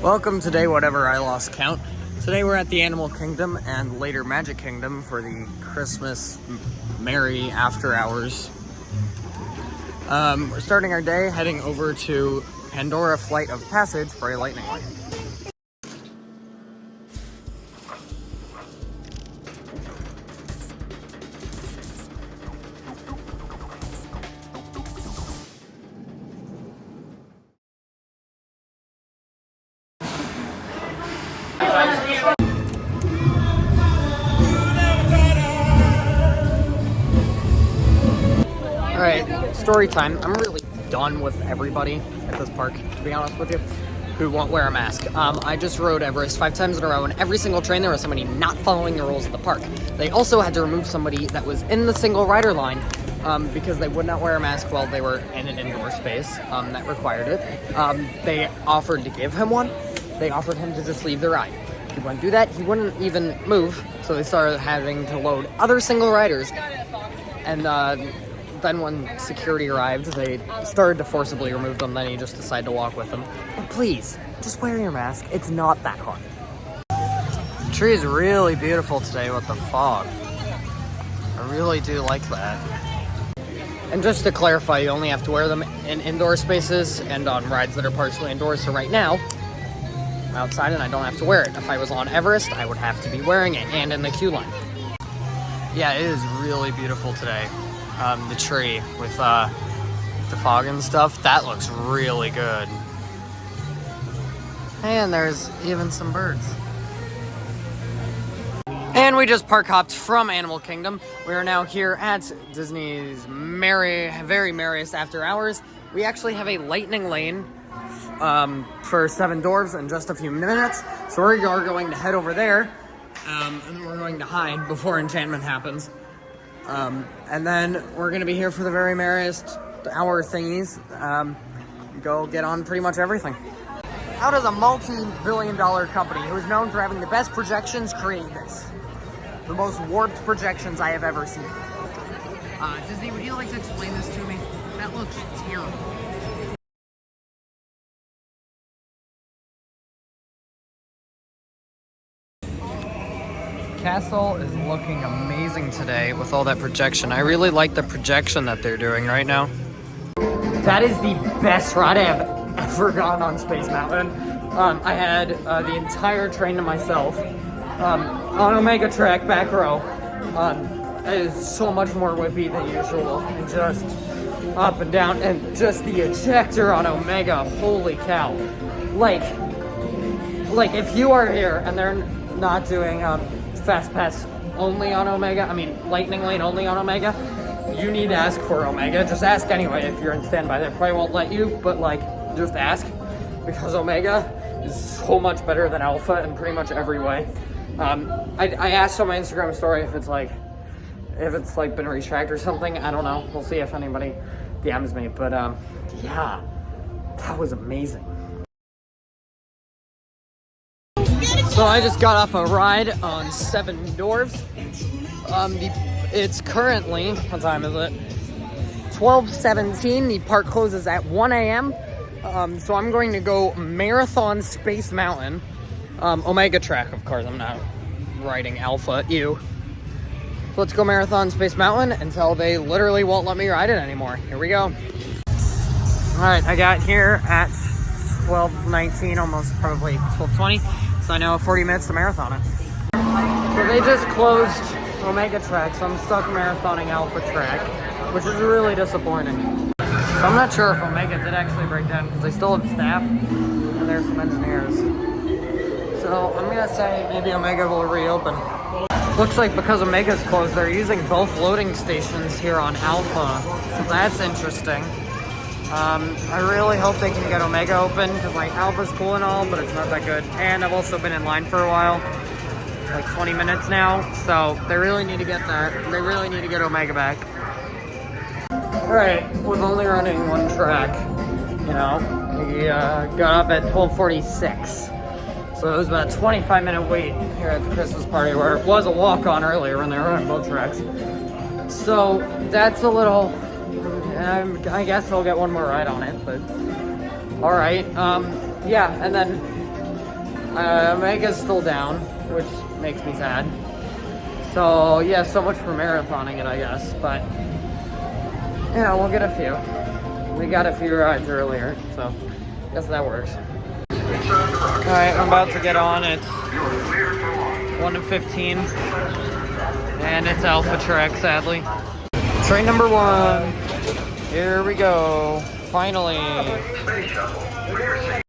Welcome to day whatever I lost count. Today we're at the Animal Kingdom and later Magic Kingdom for the Christmas Merry After Hours. We're starting our day heading over to Pandora Flight of Passage for a lightning lane. Alright, story time. I'm really done with everybody at this park, to be honest with you, who won't wear a mask. I just rode Everest 5 times in a row, and every single train there was somebody not following the rules of the park. They also had to remove somebody that was in the single rider line because they would not wear a mask while they were in an indoor space that required it. They offered to give him one. They offered him to just leave the ride. He wouldn't do that. He wouldn't even move, so they started having to load other single riders. And then when security arrived, they started to forcibly remove them. Then he just decided to walk with them. But please, just wear your mask. It's not that hard. The tree is really beautiful today with the fog. I really do like that. And just to clarify, you only have to wear them in indoor spaces and on rides that are partially indoors. So right now, I'm outside and I don't have to wear it. If I was on Everest, I would have to be wearing it and in the queue line. Yeah, it is really beautiful today. The tree with the fog and stuff, that looks really good. And there's even some birds. And we just park hopped from Animal Kingdom. We are now here at Disney's very merriest after hours. We actually have a lightning lane for Seven Dwarfs in just a few minutes. So we are going to head over there. And then we're going to hide before enchantment happens. And then we're going to be here for the very merriest hour thingies. Go get on pretty much everything. How does a multi-billion-dollar company who is known for having the best projections create this? The most warped projections I have ever seen. Disney, would you like to explain this to me? That looks terrible. Castle is looking amazing today with all that projection. I really like the projection that they're doing right now. That is the best ride I have ever gone on Space Mountain. I had the entire train to myself on Omega Track back row. It is so much more whippy than usual, and just up and down, and just the ejector on Omega. Holy cow! Like if you are here and they're not doing Fast Pass only on Omega, I mean Lightning Lane only on Omega, you need to ask for Omega. Just ask anyway if you're in standby. They probably won't let you, but just ask, because Omega is so much better than Alpha in pretty much every way. I asked on my Instagram story if it's been retracked or something. I don't know. We'll see if anybody DMs me, but yeah, that was amazing. So I just got off a ride on Seven Dwarfs. It's currently, what time is it? 12:17. The park closes at 1 a.m. So I'm going to go Marathon Space Mountain. Omega Track, of course. I'm not riding Alpha. Ew. So let's go Marathon Space Mountain until they literally won't let me ride it anymore. Here we go. Alright, I got here at 12:19, almost probably 12:20. So I know 40 minutes to marathon it. So they just closed Omega Track, so I'm stuck marathoning Alpha Track, which is really disappointing. So I'm not sure if Omega did actually break down, because they still have staff and there's some engineers. So I'm gonna say maybe Omega will reopen. Looks like because Omega's closed, they're using both loading stations here on Alpha, so that's interesting. I really hope they can get Omega open, because Alpha's cool and all, but it's not that good. And I've also been in line for a while, 20 minutes now, so they really need to get that. They really need to get Omega back. Alright, with only running one track, we got off at 12:46. So it was about a 25-minute wait here at the Christmas party, where it was a walk-on earlier when they were running both tracks. So that's a little... I guess I'll get one more ride on it, but all right. Yeah, and then Mega's still down, which makes me sad. So yeah, so much for marathoning it, I guess. But you know, we'll get a few. We got a few rides earlier, so I guess that works. Alright, I'm about to get on. It's 1:15, and it's Alpha Trek, sadly. Train number 1. Here we go. Finally.